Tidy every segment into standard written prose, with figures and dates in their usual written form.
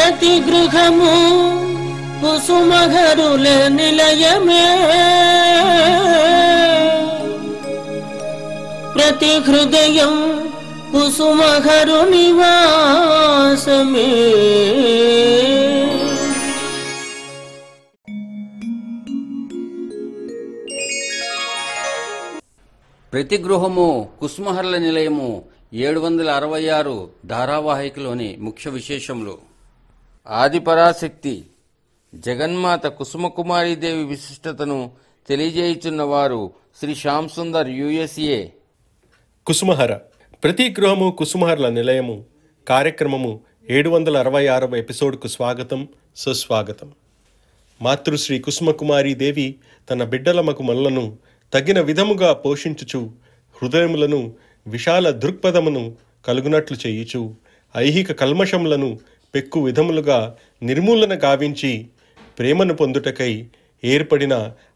ప్రతి గృహము కుసుమహరుల నిలయమే, ప్రతి హృదయం కుసుమహరు నివాసమే. ప్రతి గృహము కుసుమహరుల నిలయము 766 ధారావాహికలోని ముఖ్య విశేషములు. ఆదిపరాశక్తి జగన్మాత కుసుమకుమారీదేవి విశిష్టతను తెలియజేయుచున్నవారు శ్రీ శ్యామ్ సుందర్ USA. కుసుమహర ప్రతి గృహము కుసుమహరుల నిలయము కార్యక్రమము 766వ ఎపిసోడ్కు స్వాగతం, సుస్వాగతం. మాతృశ్రీ కుసుమకుమారీదేవి తన బిడ్డలమకు మనులను తగిన విధముగా పోషించుచు హృదయములను విశాల దృక్పథమును కలుగునట్లు చేయుచు ఐహిక కల్మషములను పెక్కు విధములుగా నిర్మూలన గావించి ప్రేమను పొందుటకై ఏర్పడిన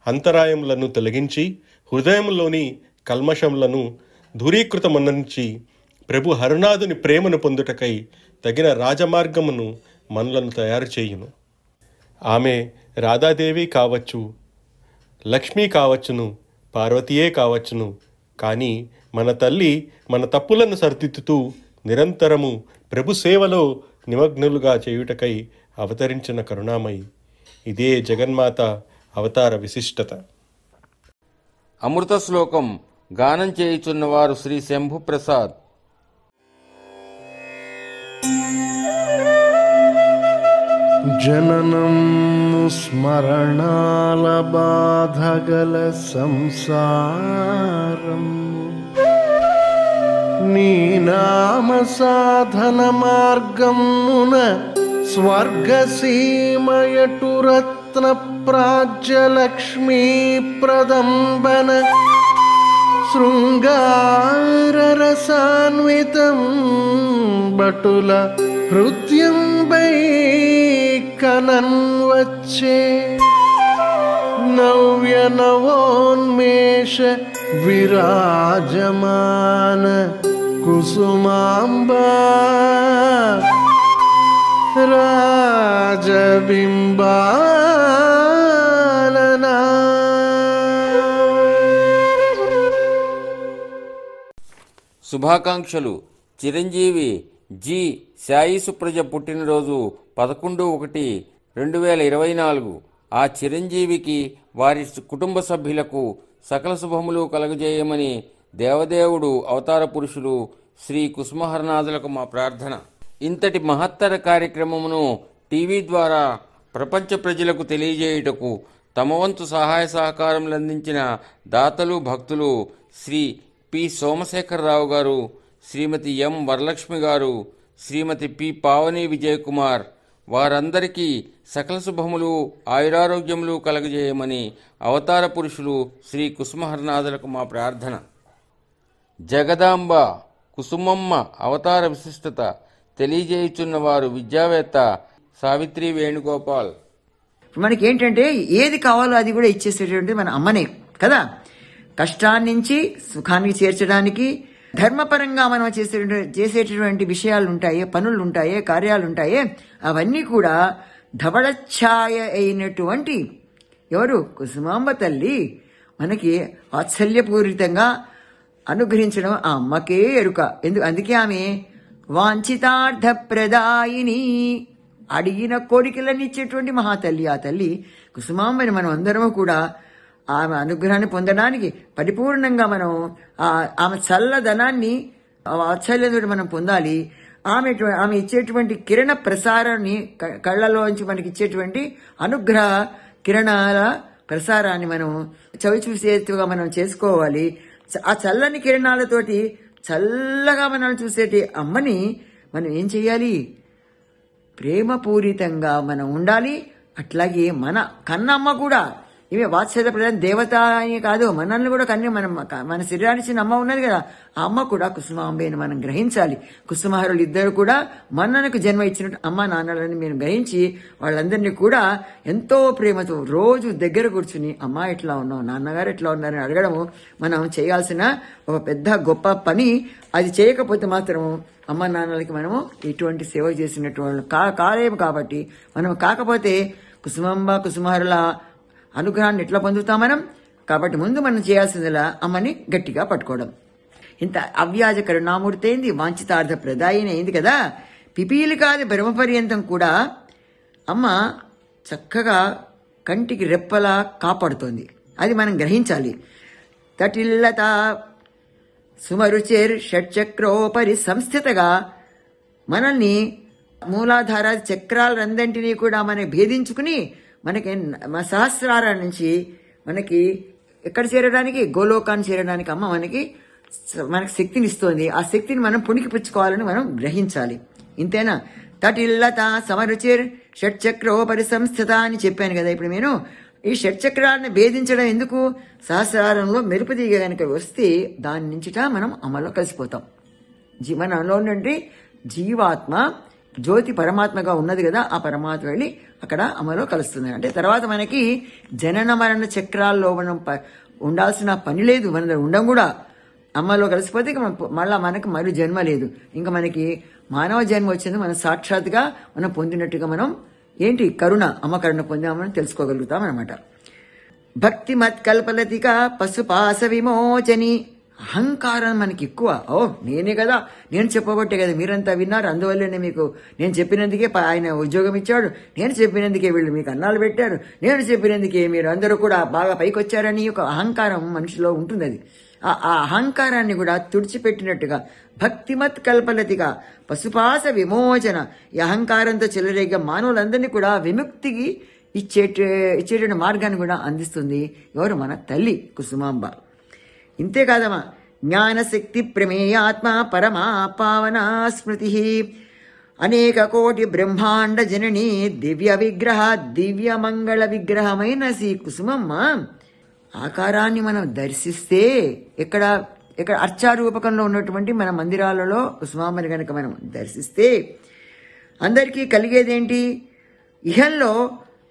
అంతరాయములను తొలగించి హృదయములోని కల్మషములను దూరీకృతమనంచి ప్రభు హరునాథుని ప్రేమను పొందుటకై తగిన రాజమార్గమును మనలను తయారు చేయును. ఆమె రాధాదేవి కావచ్చు, లక్ష్మీ కావచ్చును, పార్వతీయే కావచ్చును. కానీ మన తల్లి మన తప్పులను సరిదిద్దుతూ నిరంతరము ప్రభు సేవలో నిమగ్నులుగా చేయుటకై అవతరించిన కరుణామయి. ఇదే జగన్మాత అవతార విశిష్టత. అమృత శ్లోకం గానం చేయుచున్నవారు శ్రీ శంభు ప్రసాద్. జననం స్మరణాల బాధగల సంసారం, నీ నామ సాధన మార్గమున స్వర్గసీమయటు రత్న ప్రాజ్యలక్ష్మీ ప్రదంబన శృంగారరసాన్వితం బటుల హృద్యంబై కనన్వచ్చే నవ్య నవోన్మేష విరాజమాన కుసుమాంబా రాజబింబాలనా. శుభాకాంక్షలు. చిరంజీవి జి సాయి సుప్రజ పుట్టినరోజు 11/1/2024. ఆ చిరంజీవికి వారి కుటుంబ సభ్యులకు సకల శుభములు కలుగజేయమని దేవదేవుడు అవతార పురుషులు శ్రీ కుసుమహరనాథులకు మా ప్రార్థన. ఇంతటి మహత్తర కార్యక్రమమును టీవీ ద్వారా ప్రపంచ ప్రజలకు తెలియజేయుటకు తమ వంతు సహాయ సహకారములు అందించిన దాతలు భక్తులు శ్రీ పి సోమశేఖరరావు గారు, శ్రీమతి ఎం వరలక్ష్మి గారు, శ్రీమతి పి పావని విజయకుమార్, వారందరికీ సకల శుభములు ఆయురారోగ్యములు కలగజేయమని అవతార పురుషులు శ్రీ కుసుమహరనాథులకు మా ప్రార్థన. జగదాంబ కుసుమమ్మ అవతార విశిష్టత తెలియజేయుచున్నవారు విద్యావేత్త సావిత్రి వేణుగోపాల్. మనకి ఏంటంటే ఏది కావాలో అది కూడా ఇచ్చేసేటువంటి మన అమ్మనే కదా. కష్టాన్నించి సుఖానికి చేర్చడానికి ధర్మపరంగా మనం చేసేటటువంటి విషయాలు ఉంటాయి, పనులు ఉంటాయి, కార్యాలు ఉంటాయి, అవన్నీ కూడా ధవళఛాయ అయినటువంటి ఎవరు కుసుమాంబ తల్లి మనకి వాత్సల్యపూరితంగా అనుగ్రహించడం ఆ అమ్మకే ఎరుక. అందుకే ఆమె వాంఛితార్థ ప్రదాయిని, అడిగిన కోరికలన్నీ ఇచ్చేటువంటి మహాతల్లి. ఆ తల్లి కుసుమాంబని మనం అందరము కూడా ఆమె అనుగ్రహాన్ని పొందడానికి పరిపూర్ణంగా మనం ఆమె చల్లదనాన్ని వాత్సల్యంతో మనం పొందాలి. ఆమె ఇచ్చేటువంటి కిరణ ప్రసారాన్ని, కళ్ళలోంచి మనకి ఇచ్చేటువంటి అనుగ్రహ కిరణాల ప్రసారాన్ని మనం చవి చూసేట్టుగా మనం చేసుకోవాలి. ఆ చల్లని కిరణాలతోటి చల్లగా మనం చూసేటి అమ్మని మనం ఏం చెయ్యాలి? ప్రేమపూరితంగా మనం ఉండాలి. అట్లాగే మన కన్నమ్మ కూడా ఇవే వాత్సల్య ప్రధాన దేవత అని కాదు, మనల్ని కూడా మన శరీరానికి చిన్న అమ్మ ఉన్నది కదా, ఆ అమ్మ కూడా కుసుమాంబే అని మనం గ్రహించాలి. కుసుమహరులు ఇద్దరు కూడా మనకు జన్మ ఇచ్చినట్టు అమ్మ నాన్నలని మీరు గ్రహించి వాళ్ళందరినీ కూడా ఎంతో ప్రేమతో రోజు దగ్గర కూర్చుని అమ్మ ఎట్లా ఉన్నావు, నాన్నగారు ఎట్లా ఉన్నారని అడగడము మనం చేయాల్సిన ఒక పెద్ద గొప్ప పని. అది చేయకపోతే మాత్రం అమ్మ నాన్నలకి మనము ఇటువంటి సేవ చేసినట్టు వాళ్ళు కాలేము. కాబట్టి మనం కాకపోతే కుసుమాంబ కుసుమహరుల అనుగ్రహాన్ని ఎట్లా పొందుతాం మనం? కాబట్టి ముందు మనం చేయాల్సిందిలా అమ్మని గట్టిగా పట్టుకోవడం. ఇంత అవ్యాజ కరుణామూర్తి అయింది, వాంఛితార్థ ప్రదాయిని అయింది కదా. పిపీలికాది బ్రహ్మపర్యంతం కూడా అమ్మ చక్కగా కంటికి రెప్పలా కాపాడుతోంది. అది మనం గ్రహించాలి. తటిల్లత సుమరుచిర్ షట్చక్రోపరి సంస్థితగా మనల్ని మూలాధార చక్రాలందరినీ కూడా మనం భేదించుకుని మనకి సహస్రాల నుంచి మనకి ఎక్కడ చేరడానికి, గోలోకాన్ని చేరడానికి అమ్మ మనకి శక్తిని ఇస్తోంది. ఆ శక్తిని మనం పుణికిపుచ్చుకోవాలని మనం గ్రహించాలి. ఇంతేనా? తటిల్లత సమరుచిర్ షట్చక్రోపరి సంస్థిత అని చెప్పాను కదా. ఇప్పుడు నేను ఈ షట్చక్రాలను భేదించడం ఎందుకు? సహస్రారంలో మెరుపు దిగ కనుక వస్తే దాని నుంచిట మనం అమ్మలో కలిసిపోతాం. మనలో నుండి జీవాత్మ జ్యోతి పరమాత్మగా ఉన్నది కదా, ఆ పరమాత్మ వెళ్ళి అక్కడ అమ్మలో కలుస్తుంది. అంటే తర్వాత మనకి జనన మరణ చక్రాల్లో మనం ఉండాల్సిన పని లేదు, మన ఉండం కూడా. అమ్మలో కలిసిపోతే ఇక మళ్ళీ మనకు మరో జన్మ లేదు. ఇంకా మనకి మానవ జన్మ వచ్చింది మనం సాక్షాత్గా మనం పొందినట్టుగా మనం ఏంటి కరుణ, అమ్మ కరుణ పొందామని తెలుసుకోగలుగుతాం అనమాట. భక్తి మత్కల్పలతిక పశుపాస విమోచని. అహంకారం మనకి ఎక్కువ. నేనే కదా, నేను చెప్పబట్టే కదా మీరంతా విన్నారు, అందువల్లనే మీకు నేను చెప్పినందుకే ఆయన ఉద్యోగం ఇచ్చాడు, నేను చెప్పినందుకే వీళ్ళు మీకు అన్నాలు పెట్టారు, నేను చెప్పినందుకే మీరు అందరూ కూడా బాగా పైకి వచ్చారని ఒక అహంకారం మనిషిలో ఉంటుంది. అది ఆ అహంకారాన్ని కూడా తుడిచిపెట్టినట్టుగా భక్తిమత్ కల్పలతిగా పశుపాస విమోచన. ఈ అహంకారంతో చెలరేగా మానవులందరినీ కూడా విముక్తికి ఇచ్చేటువంటి మార్గాన్ని కూడా అందిస్తుంది ఎవరు? మన తల్లి కుసుమాంబ. ఇంతే కాదమ్మా, జ్ఞానశక్తి ప్రమేయాత్మ పరమా పావనా స్మృతి అనేక కోటి బ్రహ్మాండ జనని దివ్య విగ్రహ దివ్య మంగళ విగ్రహమైన శ్రీ కుసుమమ్మ ఆకారాన్ని మనం దర్శిస్తే ఎక్కడ అర్చారూపకంలో ఉన్నటువంటి మన మందిరాలలో కుసుమాంబని కనుక మనం దర్శిస్తే అందరికీ కలిగేదేంటి? ఇహంలో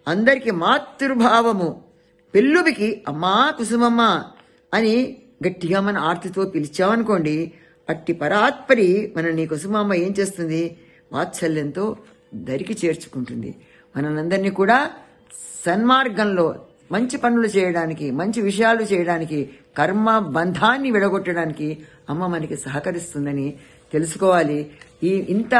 అందరికీ మాతృభావము పెళ్ళుబికి అమ్మా కుసుమమ్మ అని గట్టిగా మన ఆర్తితో పిలిచామనుకోండి, అట్టి పరాత్పరి మనల్ని కుసుమాంబ ఏం చేస్తుంది? వాత్సల్యంతో దరికి చేర్చుకుంటుంది. మనందరినీ కూడా సన్మార్గంలో మంచి పనులు చేయడానికి, మంచి విషయాలు చేయడానికి, కర్మ బంధాన్ని విడగొట్టడానికి అమ్మ మనకి సహకరిస్తుందని తెలుసుకోవాలి. ఇంత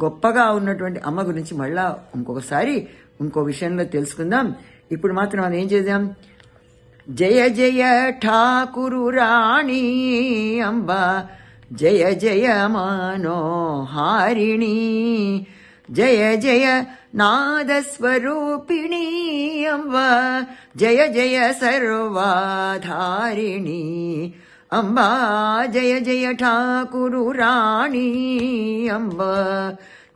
గొప్పగా ఉన్నటువంటి అమ్మ గురించి మళ్ళా ఇంకొకసారి ఇంకో విషయంలో తెలుసుకుందాం. ఇప్పుడు మాత్రం మనం ఏం చేద్దాం? జయ జయ ఠాకురు రాణి అంబ, జయ జయ మనోహారిణి, జయ జయ నాదస్వరూపిణి అంబ, జయ జయ సర్వాధారిణి అంబా, జయ జయ ఠాకురు రాణి అంబ,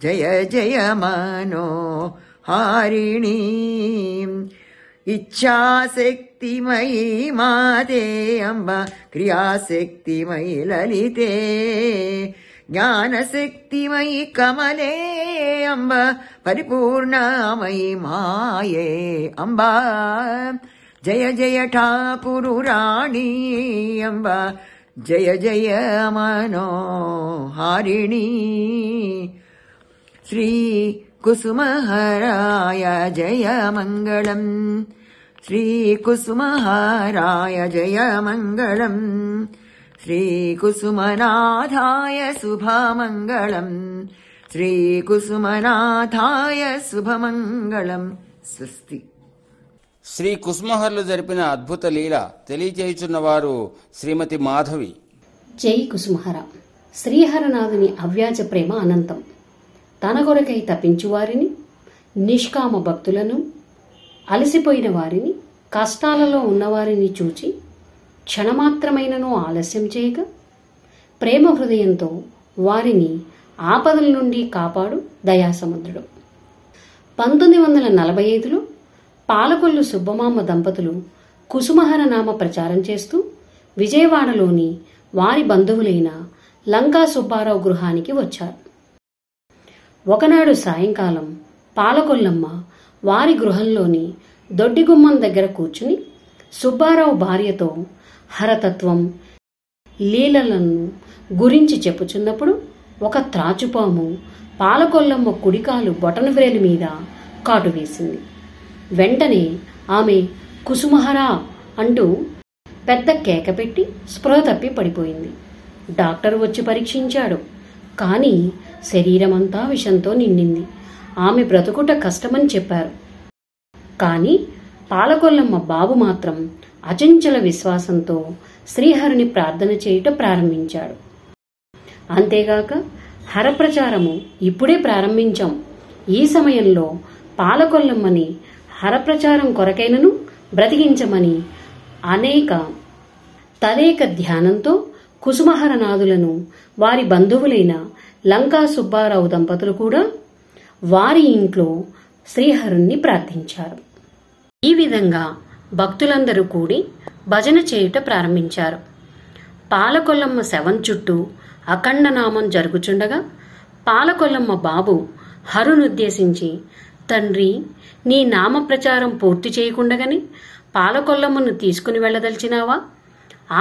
జయ జయ మనోహారిణి. ఇచ్ఛాశక్తిమయీ మాతే అంబ, క్రియాశక్తిమయీ లలితే, జ్ఞానశక్తిమయీ కమలే అంబ, పరిపూర్ణమయీ మాయే అంబా, జయ జయ ఠాకురు రాణి అంబ, జయ జయ మనోహారిణి. శ్రీ కుసుమహరాయ జయ మంగళం, శ్రీ కుసుమహరాయ జయ మంగళం, శ్రీ కుసుమనాథాయ శుభమంగళం, శ్రీ కుసుమనాథాయ శుభమంగళం. స్వస్తి. శ్రీ కుసుమహరులు జరిపిన అద్భుత లీల తెలియచేయుచున్నవారు శ్రీమతి మాధవి. జై కుసుమహర. శ్రీహరనాథుని అవ్యాజ ప్రేమ అనంతం. తన కొరకై తప్పించువారిని, నిష్కామ భక్తులను, అలసిపోయిన వారిని, కష్టాలలో ఉన్నవారిని చూచి క్షణమాత్రమైనను ఆలస్యం చేయక ప్రేమ హృదయంతో వారిని ఆపదల నుండి కాపాడు దయాసముద్రుడు. 1945లో పాలకొల్లు సుబ్బమామ దంపతులు కుసుమహర నామ ప్రచారం చేస్తూ విజయవాడలోని వారి బంధువులైన లంకా సుబ్బారావు గృహానికి వచ్చారు. ఒకనాడు సాయంకాలం పాలకొల్లమ్మ వారి గృహంలోని దొడ్డిగుమ్మం దగ్గర కూర్చుని సుబ్బారావు భార్యతో హరతత్వం, లీలలను గురించి చెప్పుచున్నప్పుడు ఒక త్రాచుపాము పాలకొల్లమ్మ కుడికాలు బొటనవ్రేలి మీద కాటు వేసింది. వెంటనే ఆమె కుసుమహరా అంటూ పెద్ద కేక పెట్టి స్పృహ తప్పి పడిపోయింది. డాక్టర్ వచ్చి పరీక్షించాడు. కానీ శరీరమంతా విషంతో నిండింది. ఆమె బ్రతుకుట కష్టమని చెప్పారు. కానీ పాలకొల్లమ్మ బాబు మాత్రం అచంచల విశ్వాసంతో శ్రీహరిని ప్రార్థన చేయుట ప్రారంభించాడు. అంతేగాక హరప్రచారము ఇప్పుడే ప్రారంభించాం. ఈ సమయంలో పాలకొల్లమ్మని హరప్రచారం కొరకైనను బ్రతికించమని తదేక ధ్యానంతో కుసుమహరనాథులను వారి బంధువులైన లంకా సుబ్బారావు దంపతులు కూడా వారి ఇంట్లో శ్రీహరుణ్ణి ప్రార్థించారు. ఈ విధంగా భక్తులందరూ కూడి భజన చేయుట ప్రారంభించారు. పాలకొల్లమ్మ శవం చుట్టూ అఖండనామం జరుగుచుండగా పాలకొల్లమ్మ బాబు హరునుద్దేశించి, తండ్రి, నీ నామ ప్రచారం పూర్తి చేయకుండగానే పాలకొల్లమ్మను తీసుకుని వెళ్ళదలిచినావా?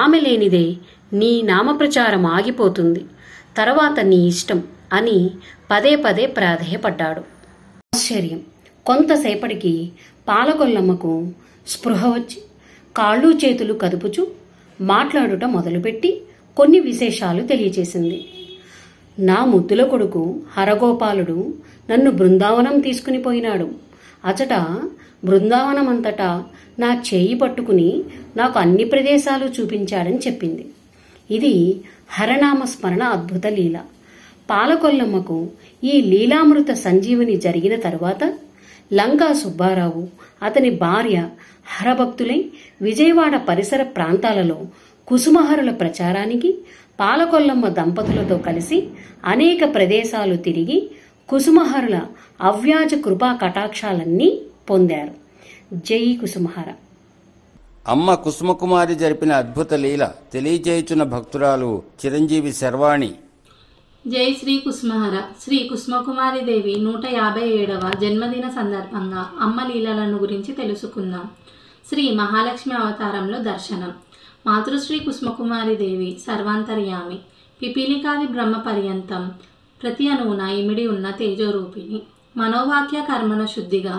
ఆమె లేనిదే నీ నామ ప్రచారం ఆగిపోతుంది. తర్వాత నీ ఇష్టం అని పదే పదే ప్రాధేయపడ్డాడు. ఆశ్చర్యం! కొంతసేపటికి పాలకొల్లమ్మకు స్పృహ వచ్చి కాళ్ళు చేతులు కదుపుచు మాట్లాడుట మొదలుపెట్టి కొన్ని విశేషాలు తెలియచేసింది. నా ముద్దుల కొడుకు హరగోపాలుడు నన్ను బృందావనం తీసుకుని పోయినాడు. అచట బృందావనమంతటా నా చేయి పట్టుకుని నాకు అన్ని ప్రదేశాలు చూపించాడని చెప్పింది. ఇది హరనామ స్మరణ అద్భుత లీల. పాలకొల్లమ్మకు ఈ లీలామృత సంజీవని జరిగిన తరువాత లంకా సుబ్బారావు అతని భార్య హరభక్తులై విజయవాడ పరిసర ప్రాంతాలలో కుసుమహరుల ప్రచారానికి పాలకొల్లమ్మ దంపతులతో కలిసి అనేక ప్రదేశాలు తిరిగి కుసుమహరుల అవ్యాజ కృపా కటాక్షాలన్నీ పొందారు. జై కుసుమహర. అమ్మ కుసుమకుమారి జరిపిన అద్భుత లీల తెలియచేయుచున్న భక్తురాలు చిరంజీవి శర్వాణి. జై శ్రీ కుసుమహర. శ్రీ కుసుమకుమారి దేవి 157వ జన్మదిన సందర్భంగా అమ్మ లీలలను గురించి తెలుసుకుందాం. శ్రీ మహాలక్ష్మి అవతారంలో దర్శనం. మాతృశ్రీ కుసుమకుమారి దేవి సర్వాంతర్యామి, పిపీలికాది బ్రహ్మ పర్యంతం ప్రతి అణువున ఇమిడి ఉన్న తేజోరూపిణి. మనోవాక్య కర్మణ శుద్ధిగా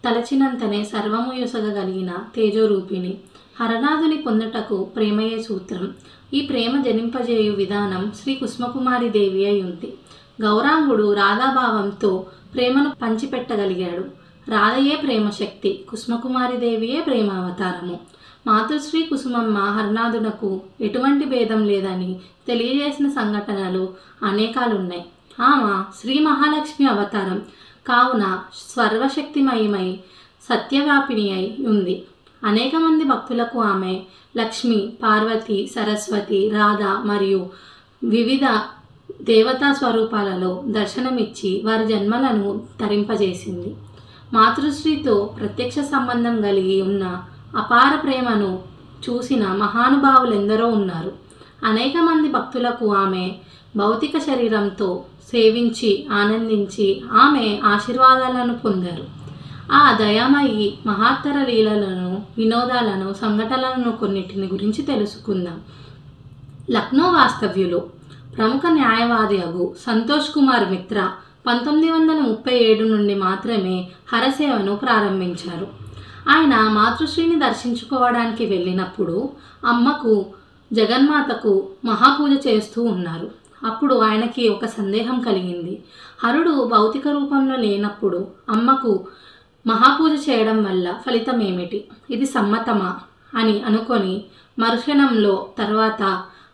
తలచినంతనే సర్వము యొసగలిగిన తేజోరూపిణి. హరనాథుని పొందుటకు ప్రేమయే సూత్రం. ఈ ప్రేమ జనింపజేయు విధానం శ్రీ కుసుమకుమారి దేవి అయి ఉంది. గౌరాంగుడు రాధాభావంతో ప్రేమను పంచిపెట్టగలిగాడు. రాధయే ప్రేమ శక్తి, కుసుమకుమారి దేవియే ప్రేమావతారము. మాతృశ్రీ కుసుమమ్మ హరనాథునకు ఎటువంటి భేదం లేదని తెలియజేసిన సంఘటనలు అనేకాలున్నాయి. ఆమె శ్రీ మహాలక్ష్మి అవతారం కావున సర్వశక్తిమయమై సత్యవ్యాపిని అయి ఉంది. అనేక మంది భక్తులకు ఆమె లక్ష్మి, పార్వతి, సరస్వతి, రాధ మరియు వివిధ దేవతా స్వరూపాలలో దర్శనమిచ్చి వారి జన్మలను తరింపజేసింది. మాతృశ్రీతో ప్రత్యక్ష సంబంధం కలిగి ఉన్న అపార ప్రేమను చూసిన మహానుభావులెందరో ఉన్నారు. అనేక మంది భక్తులకు ఆమె భౌతిక శరీరంతో సేవించి ఆనందించి ఆమె ఆశీర్వాదాలను పొందారు. ఆ దయామయి మహాత్తర లీలలను, వినోదాలను, సంఘటనలను కొన్నిటిని గురించి తెలుసుకుందాం. లక్నో వాస్తవ్యులు ప్రముఖ న్యాయవాది అగు సంతోష్ కుమార్ మిత్ర 1937 నుండి మాత్రమే హరసేవను ప్రారంభించారు. ఆయన మాతృశ్రీని దర్శించుకోవడానికి వెళ్ళినప్పుడు అమ్మకు, జగన్మాతకు మహాపూజ చేస్తూ ఉన్నారు. అప్పుడు ఆయనకి ఒక సందేహం కలిగింది. హరుడు భౌతిక రూపంలో లేనప్పుడు అమ్మకు మహాపూజ చేయడం వల్ల ఫలితం ఏమిటి? ఇది సమ్మతమా అని అనుకొని మరుక్షణంలో తర్వాత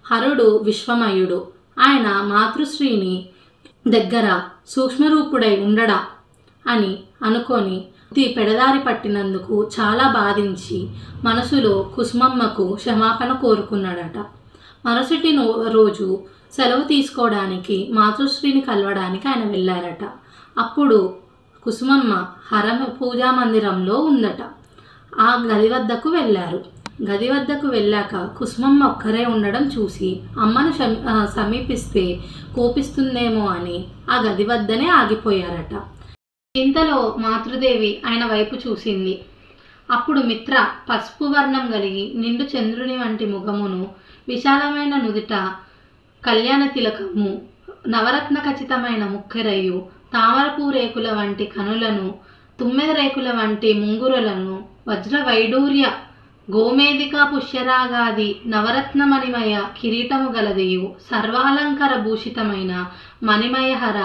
హరుడు విశ్వమయుడు, ఆయన మాతృశ్రీని దగ్గర సూక్ష్మరూపుడై ఉండడా అని అనుకొని పెడదారి పట్టినందుకు చాలా బాధించి మనసులో కుసుమమ్మకు క్షమాపణ కోరుకున్నాడట. మరుసటి రోజు సెలవు తీసుకోవడానికి మాతృశ్రీని కలవడానికి ఆయన వెళ్ళారట. అప్పుడు కుసుమమ్మ హరమ పూజా మందిరంలో ఉందట. ఆ గది వద్దకు వెళ్ళారు. గది వద్దకు వెళ్ళాక కుసుమమ్మ ఒక్కరే ఉండడం చూసి అమ్మను సమీపిస్తే కోపిస్తుందేమో అని ఆ గది వద్దనే ఆగిపోయారట. ఇంతలో మాతృదేవి ఆయన వైపు చూసింది. అప్పుడు మిత్ర పసుపు వర్ణం కలిగి నిండు చంద్రుని వంటి ముఖమును, విశాలమైన నుదుట కళ్యాణ తిలకము, నవరత్న ఖచ్చితమైన ముక్కెరయు, తామరపూ రేకుల వంటి కనులను, తుమ్మెద రేకుల వంటి ముంగురులను, వజ్ర వైడూర్య గోమేదిక పుష్యరాగాది నవరత్నమణిమయ కిరీటము గలదియు, సర్వాలంకార భూషితమైన మణిమయహర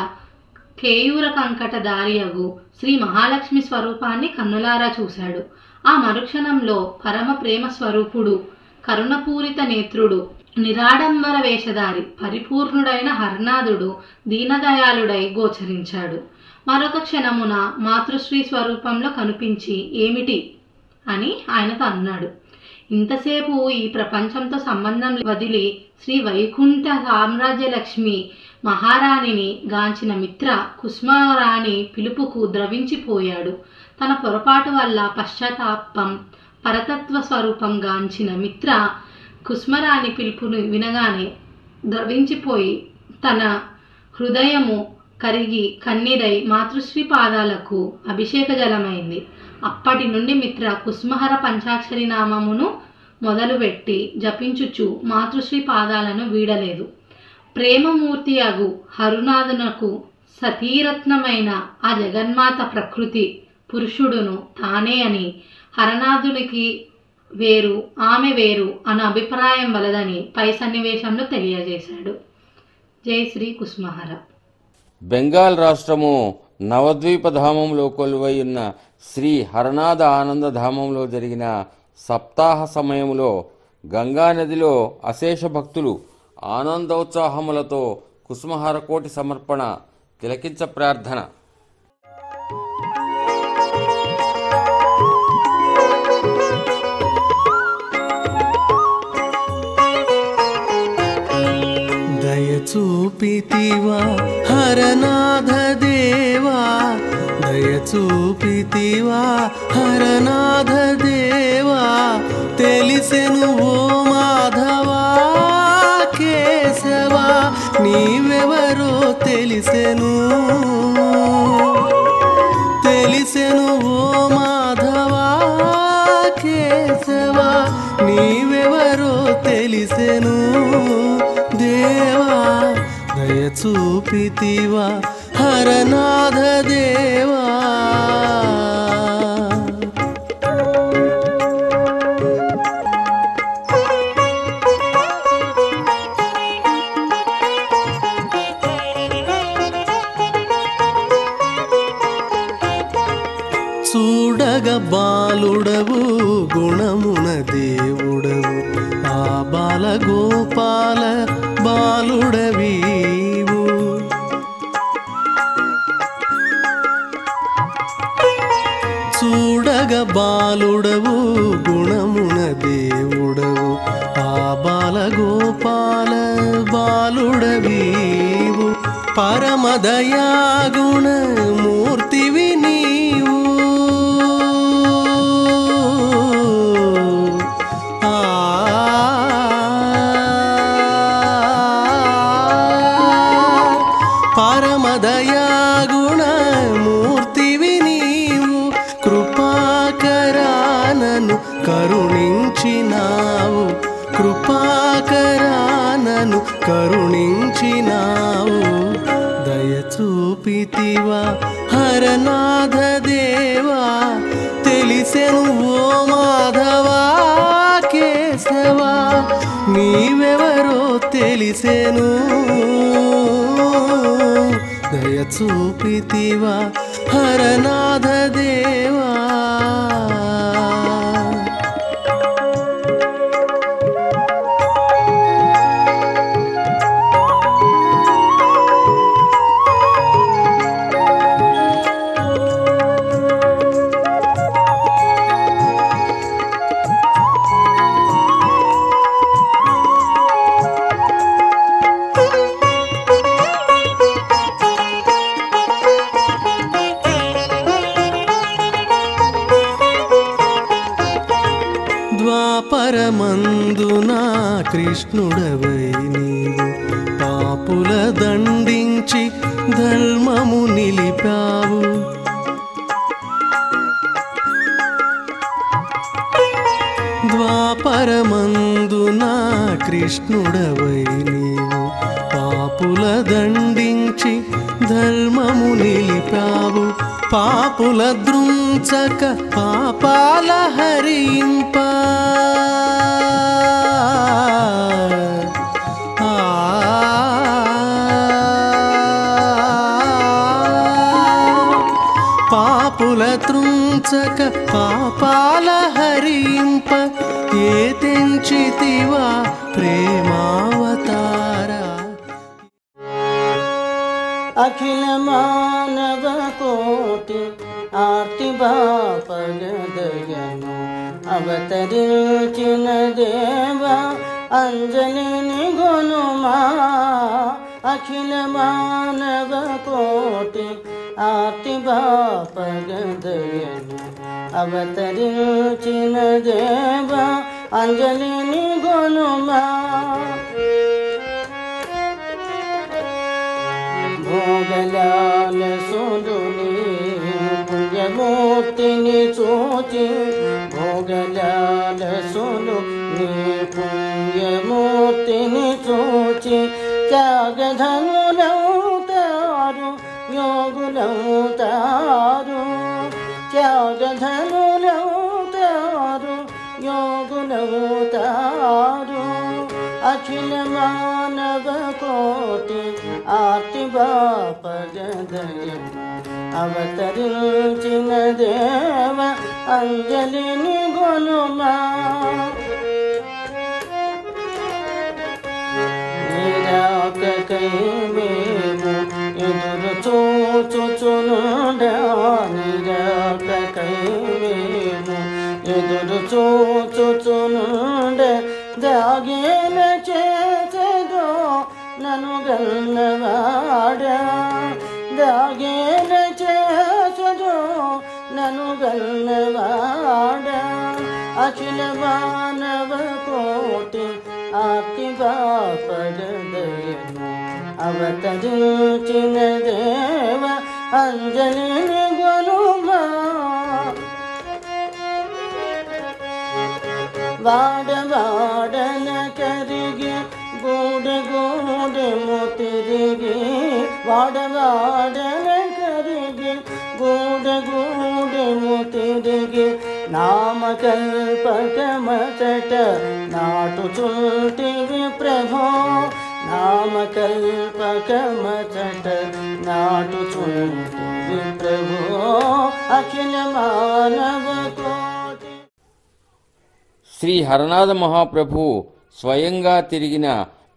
కేయూర కంకట దారియగు శ్రీ మహాలక్ష్మి స్వరూపాన్ని కన్నులారా చూశాడు. ఆ మరుక్షణంలో పరమ ప్రేమ స్వరూపుడు, కరుణపూరిత నేత్రుడు, నిరాడంబర వేషధారి, పరిపూర్ణుడైన హర్నాథుడు దీనదయాళుడై గోచరించాడు. మరొక క్షణమున మాతృశ్రీ స్వరూపంలో కనిపించి ఏమిటి అని ఆయనతో అన్నాడు. ఇంతసేపు ఈ ప్రపంచంతో సంబంధం వదిలి శ్రీ వైకుంఠ సామ్రాజ్యలక్ష్మి మహారాణిని గాంచిన మిత్ర కుసుమరాణి పిలుపుకు ద్రవించిపోయాడు. తన పొరపాటు వల్ల పశ్చాత్తాపం పరతత్వ స్వరూపం గాంచిన మిత్ర కుసుమరాణి పిలుపును వినగానే ద్రవించిపోయి తన హృదయము కరిగి కన్నీరై మాతృశ్రీ పాదాలకు అభిషేక జలమైంది. అప్పటి నుండి మిత్ర కుసుమహర పంచాక్షరి నామమును మొదలుపెట్టి జపించుచు మాతృశ్రీ పాదాలను వీడలేదు. ప్రేమమూర్తి అగు హరునాథునకు సతీరత్నమైన ఆ జగన్మాత ప్రకృతి పురుషుడును తానే అని, హరనాథునికి వేరు ఆమె వేరు అన్న అభిప్రాయం వలదని పై సన్నివేశంలో తెలియజేశాడు. జై శ్రీ కుసుమహర. బెంగాల్ రాష్ట్రము నవద్వీపధామంలో కొలువై ఉన్న శ్రీ హరనాథ ఆనందధామంలో జరిగిన సప్తాహ సమయంలో గంగానదిలో అశేష భక్తులు ఆనందోత్సాహములతో కుసుమహర కోటి సమర్పణ, తిలకించ ప్రార్థన. దయచూపితివా హరనాథ దేవా, దయచూపితివా హరనాథ దేవా, తెలిసెను ఓ మాధవా కేశవా, నీవెవరో తెలిసెను, తెలిసెను ఓ మాధవా కేశవా, నీవెవరో తెలిసెను దేవా, దయచూపితివా హరనాథ దేవా. చూడగ బాలుడవు గుణమున దేవుడవు, ఆ బాల గోపాల బాలుడవీవు, చూడగ బాలుడవు గుణమున దేవుడవు, ఆ బాల గోపాల బాలుడవీవు, పరమదయా గుణ మూర్తివి నీవు, పరమదయా గుణ మూర్తివి నీవు, కృపాకరానను కరుణించినావు, కృపాకరానను కరుణించినావు, దయచూపితివా హరనాథ దేవా, తెలిసెను ఓ మాధవా కేశవా, నీవెవరో తెలిసెను, దయచూపితివా హరనాథ దేవా. కృష్ణుడవై నీవు పాపుల దండించి ధర్మము నిలిపావు. ద్వాపరమందున కృష్ణుడవై నీవు పాపుల దండించి ధర్మము నిలిపావు. పాపుల దృంచక పాపాల హరింప పాపుల త్రుంచక పాపాల హరింప ఏ తెంచితివా ప్రేమావతారా. అఖిల మానవ కోటి ఆర్తి బాపగదయను అవతరించిన దేవా అంజలిని గొనుమా. అఖిల మానవ కోటి ఆర్తి బాపగదయను అవతరించిన దేవా అంజలిని గొనుమా. భోగలాల సుదుని పుణ్యమూర్తిని చూచి భోగలాల సులు నీ పుణ్యమూర్తిని చూచి త్యాగధనులవుతారు యోగులవుతారు. త్యాగధనులవుతారు యోగులవుతారు. అఖిల మానవ కోటి ఆర్తి బాపగదయను అవతరించిన దేవ అంజలిని గొనుమా. నిరాకకై మేము ఎదురు చూచుచునుండా నిరాకకై మేము ఎదురు చూచుచునుండే దాగేన చేసేదో నన్ను గన్నవాడా. దాగేన చేసేదో నన్ను గన్నవాడా. అఖిల మానవ కోటి ఆర్తి బాపగదయను అవతరించిన దేవ అంజలిని గొనుమా. వాడవాడన కరిగి గూడె గూడెము తిరిగి వాడవాడన కరిగి గూడె గూడెము తిరిగి నామకల్పకమచట నాటుచుంటివి ప్రభో. నామకల్పకమచట నాటుచుంటివి ప్రభో. అఖిల మానవ కోటి. శ్రీ హరనాథ మహాప్రభు స్వయంగా తిరిగిన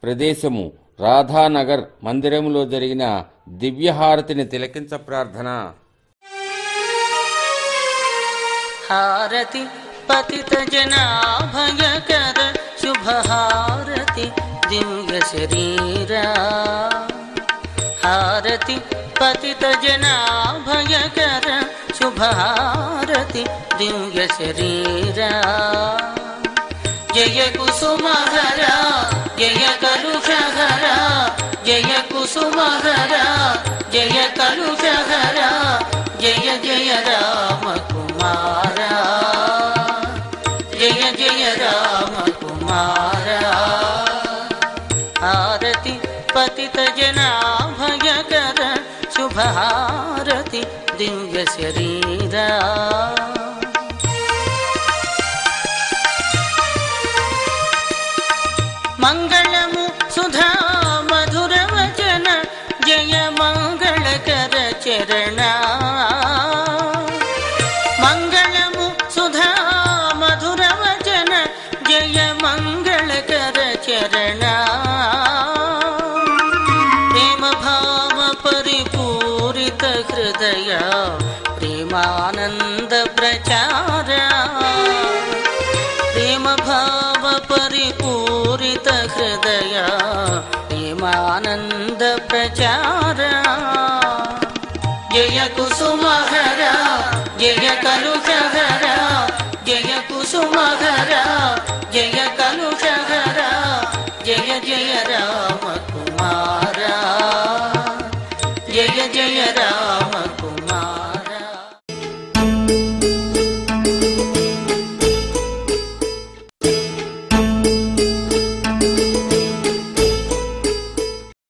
ప్రదేశము రాధానగర్ మందిరములో జరిగిన దివ్యహారతిని తిలకించ ప్రార్థన. హారతి పతిత జనాభయకర శుభహారతి దివ్య శరీరా. హారతి పతిత జనాభయకర శుభహారతి దివ్య శరీరా. జయ కుసుమహర జయ కలుషహర జయ కుసుమహర జయ కలుషహర జయ జయ రామ కుమార జయ జయ రామ కుమార. హారతి పతిత జనాభయకర శుభహారతి దివ్య శరీరా. మంగళము సుధా మధుర వచన జయ మంగళకర చరణ. మంగళము సుధా మధుర వచన జయ మంగళకర చరణ. ప్రేమ భావ పరిపూరిత హృదయ ప్రేమానంద ప్రచార. ప్రేమ భావ పరిపూరిత హృదయ ప్రేమానంద ప్రచార. జయ కుసుమహర జయ కలుషహర జయ కుసుమహర జయ కలుషహర జయ జయ రామ కుమారా జయ జయ రామ